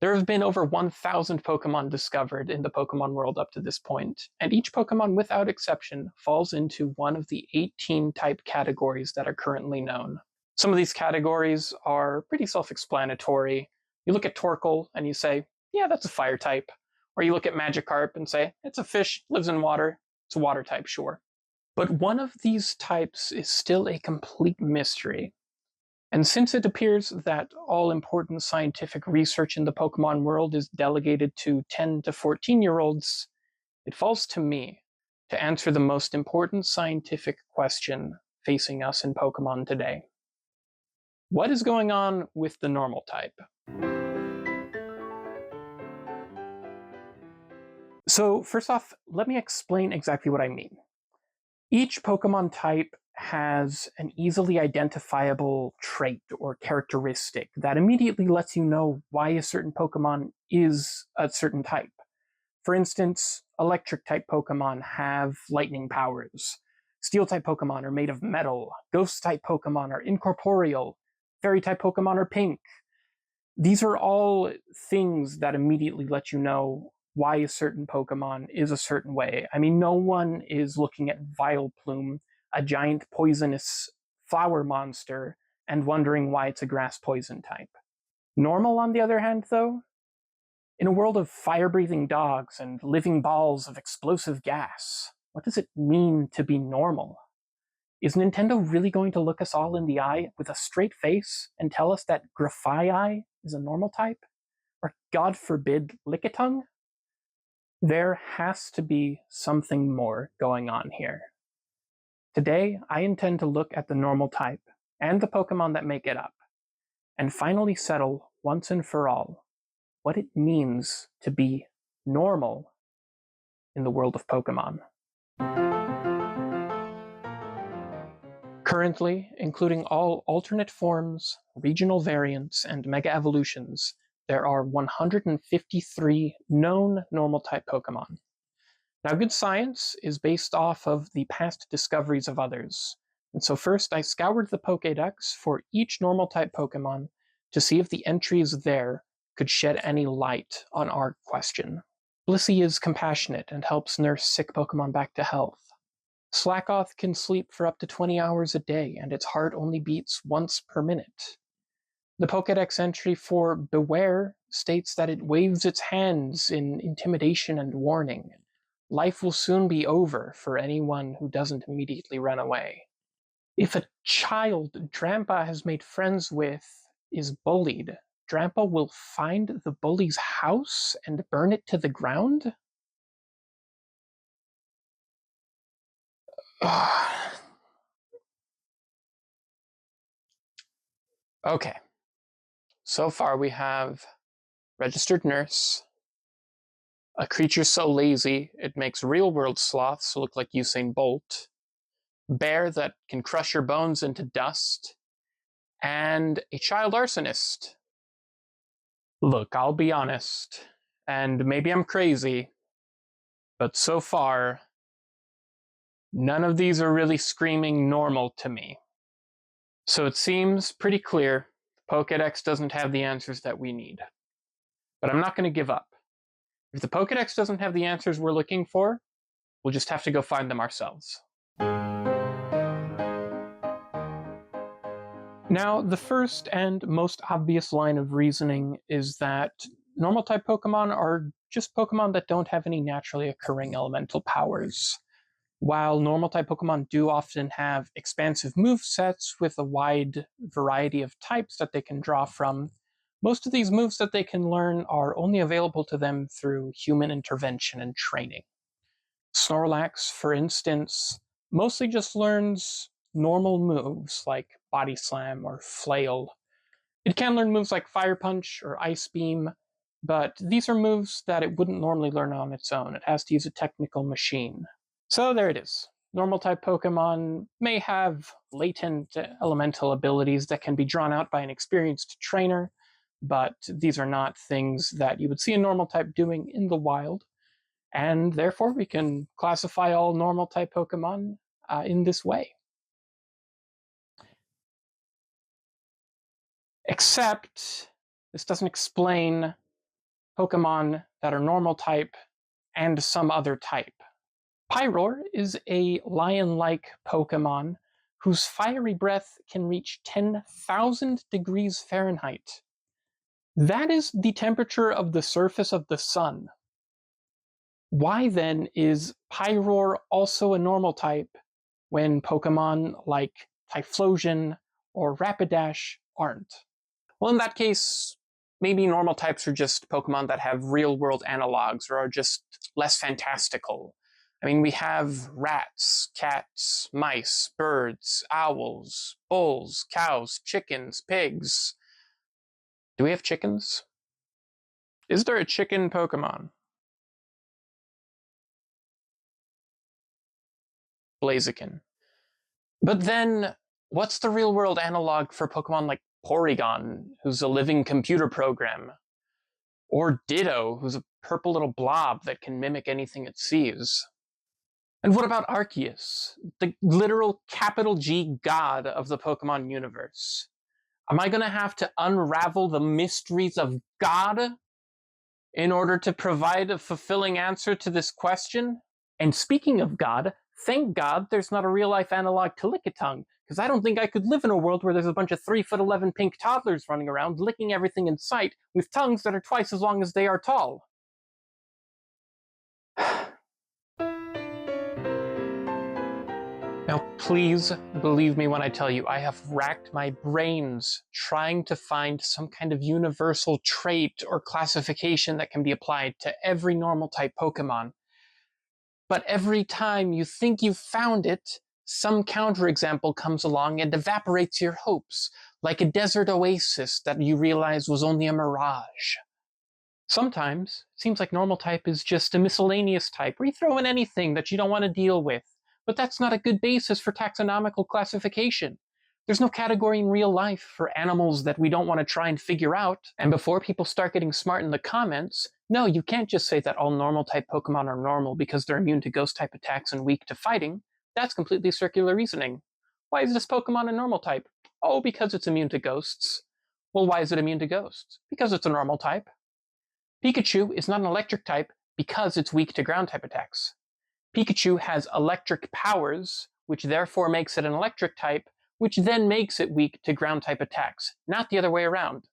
There have been over 1,000 Pokemon discovered in the Pokemon world up to this point, and each Pokemon, without exception, falls into one of the 18 type categories that are currently known. Some of these categories are pretty self-explanatory. You look at Torkoal and you say, yeah, that's a fire type. Or you look at Magikarp and say, it's a fish, lives in water, it's a water type, sure. But one of these types is still a complete mystery. And since it appears that all important scientific research in the Pokemon world is delegated to 10 to 14-year-olds, it falls to me to answer the most important scientific question facing us in Pokemon today. What is going on with the normal type? So first off, let me explain exactly what I mean. Each Pokemon type has an easily identifiable trait or characteristic that immediately lets you know why a certain Pokemon is a certain type. For instance, electric type Pokemon have lightning powers. Steel type Pokemon are made of metal. Ghost type Pokemon are incorporeal. Fairy type Pokemon are pink. These are all things that immediately let you know why a certain Pokemon is a certain way. I mean, no one is looking at Vileplume, a giant poisonous flower monster, and wondering why it's a grass poison type. Normal, on the other hand, though, in a world of fire-breathing dogs and living balls of explosive gas, what does it mean to be normal? Is Nintendo really going to look us all in the eye with a straight face and tell us that Grafaiai is a normal type? Or, God forbid, Lickitung? There has to be something more going on here. Today, I intend to look at the normal type and the Pokemon that make it up, and finally settle once and for all what it means to be normal in the world of Pokemon. Currently, including all alternate forms, regional variants, and mega evolutions, there are 153 known normal type Pokemon. Now, good science is based off of the past discoveries of others. And so first, I scoured the Pokédex for each normal type Pokemon to see if the entries there could shed any light on our question. Blissey is compassionate and helps nurse sick Pokemon back to health. Slackoth can sleep for up to 20 hours a day, and its heart only beats once per minute. The Pokédex entry for Beware states that it waves its hands in intimidation and warning. Life will soon be over for anyone who doesn't immediately run away. If a child Drampa has made friends with is bullied, Drampa will find the bully's house and burn it to the ground? Okay. So far we have registered nurse, a creature so lazy it makes real-world sloths look like Usain Bolt, bear that can crush your bones into dust, and a child arsonist. Look, I'll be honest, and maybe I'm crazy, but so far, none of these are really screaming normal to me. So it seems pretty clear the Pokédex doesn't have the answers that we need. But I'm not going to give up. If the Pokédex doesn't have the answers we're looking for, we'll just have to go find them ourselves. Now, the first and most obvious line of reasoning is that normal type Pokemon are just Pokemon that don't have any naturally occurring elemental powers. While normal type Pokemon do often have expansive movesets with a wide variety of types that they can draw from, most of these moves that they can learn are only available to them through human intervention and training. Snorlax, for instance, mostly just learns normal moves like Body Slam or Flail. It can learn moves like Fire Punch or Ice Beam, but these are moves that it wouldn't normally learn on its own. It has to use a technical machine. So there it is. Normal type Pokemon may have latent elemental abilities that can be drawn out by an experienced trainer, but these are not things that you would see a normal type doing in the wild, and therefore we can classify all normal type Pokemon in this way. Except, this doesn't explain Pokemon that are normal type, and some other type. Pyroar is a lion-like Pokemon whose fiery breath can reach 10,000 degrees Fahrenheit. That is the temperature of the surface of the sun. Why then is Pyroar also a normal type when Pokemon like Typhlosion or Rapidash aren't? Well, in that case, maybe normal types are just Pokemon that have real world analogs or are just less fantastical. I mean, we have rats, cats, mice, birds, owls, bulls, cows, chickens, pigs. Do we have chickens? Is there a chicken Pokemon? Blaziken. But then, what's the real world analog for Pokemon like Porygon, who's a living computer program? Or Ditto, who's a purple little blob that can mimic anything it sees? And what about Arceus, the literal capital G god of the Pokemon universe? Am I going to have to unravel the mysteries of God in order to provide a fulfilling answer to this question? And speaking of God, thank God there's not a real life analog to Lickitung, because I don't think I could live in a world where there's a bunch of 3'11" pink toddlers running around licking everything in sight with tongues that are twice as long as they are tall. Now, please believe me when I tell you, I have racked my brains trying to find some kind of universal trait or classification that can be applied to every normal type Pokemon. But every time you think you've found it, some counterexample comes along and evaporates your hopes, like a desert oasis that you realize was only a mirage. Sometimes it seems like normal type is just a miscellaneous type, where you throw in anything that you don't want to deal with. But that's not a good basis for taxonomical classification. There's no category in real life for animals that we don't want to try and figure out. And before people start getting smart in the comments, no, you can't just say that all normal type Pokemon are normal because they're immune to ghost type attacks and weak to fighting. That's completely circular reasoning. Why is this Pokemon a normal type? Oh, because it's immune to ghosts. Well, why is it immune to ghosts? Because it's a normal type. Pikachu is not an electric type because it's weak to ground type attacks. Pikachu has electric powers, which therefore makes it an electric type, which then makes it weak to ground type attacks, not the other way around.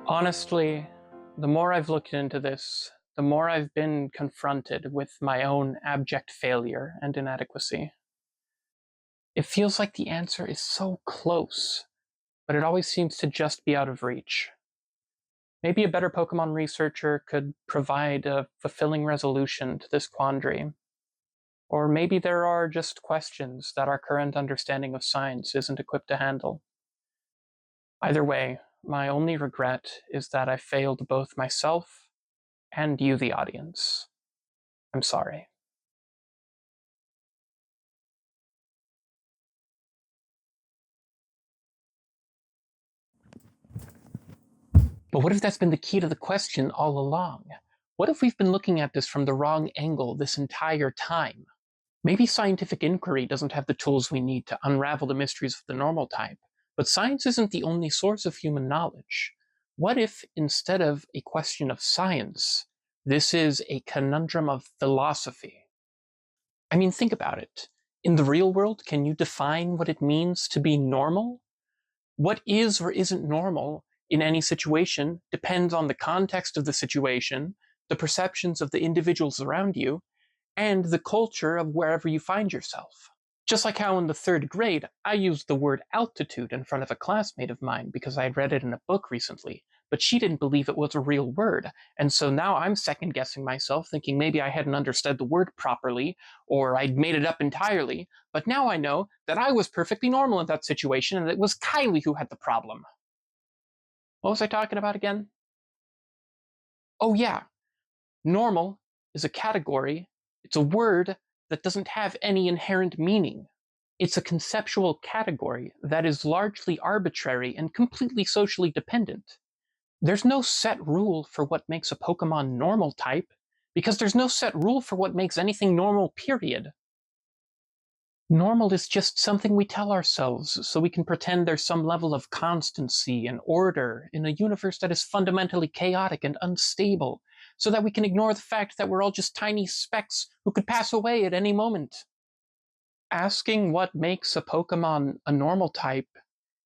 Honestly, the more I've looked into this, the more I've been confronted with my own abject failure and inadequacy. It feels like the answer is so close, but it always seems to just be out of reach. Maybe a better Pokemon researcher could provide a fulfilling resolution to this quandary. Or maybe there are just questions that our current understanding of science isn't equipped to handle. Either way, my only regret is that I failed both myself and you, the audience. I'm sorry. But what if that's been the key to the question all along? What if we've been looking at this from the wrong angle this entire time? Maybe scientific inquiry doesn't have the tools we need to unravel the mysteries of the normal type, but science isn't the only source of human knowledge. What if, instead of a question of science, this is a conundrum of philosophy? I mean, think about it. In the real world, can you define what it means to be normal? What is or isn't normal in any situation depends on the context of the situation, the perceptions of the individuals around you, and the culture of wherever you find yourself. Just like how in the third grade, I used the word altitude in front of a classmate of mine because I had read it in a book recently, but she didn't believe it was a real word. And so now I'm second guessing myself, thinking maybe I hadn't understood the word properly, or I'd made it up entirely. But now I know that I was perfectly normal in that situation, and it was Kylie who had the problem. What was I talking about again? Oh yeah, normal is a category, it's a word that doesn't have any inherent meaning. It's a conceptual category that is largely arbitrary and completely socially dependent. There's no set rule for what makes a Pokemon normal type, because there's no set rule for what makes anything normal, period. Normal is just something we tell ourselves so we can pretend there's some level of constancy and order in a universe that is fundamentally chaotic and unstable, so that we can ignore the fact that we're all just tiny specks who could pass away at any moment. Asking what makes a Pokemon a normal type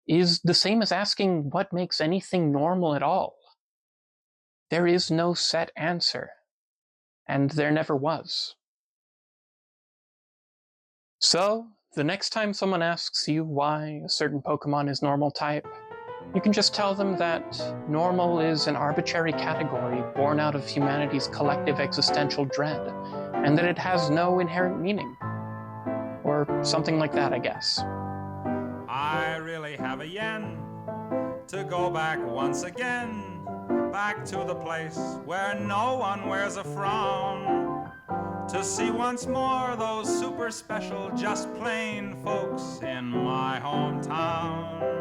is the same as asking what makes anything normal at all. There is no set answer, and there never was. So, the next time someone asks you why a certain Pokemon is normal type, you can just tell them that normal is an arbitrary category born out of humanity's collective existential dread, and that it has no inherent meaning. Or something like that, I guess. I really have a yen to go back once again, back to the place where no one wears a frown, to see once more those super special, just plain folks in my hometown.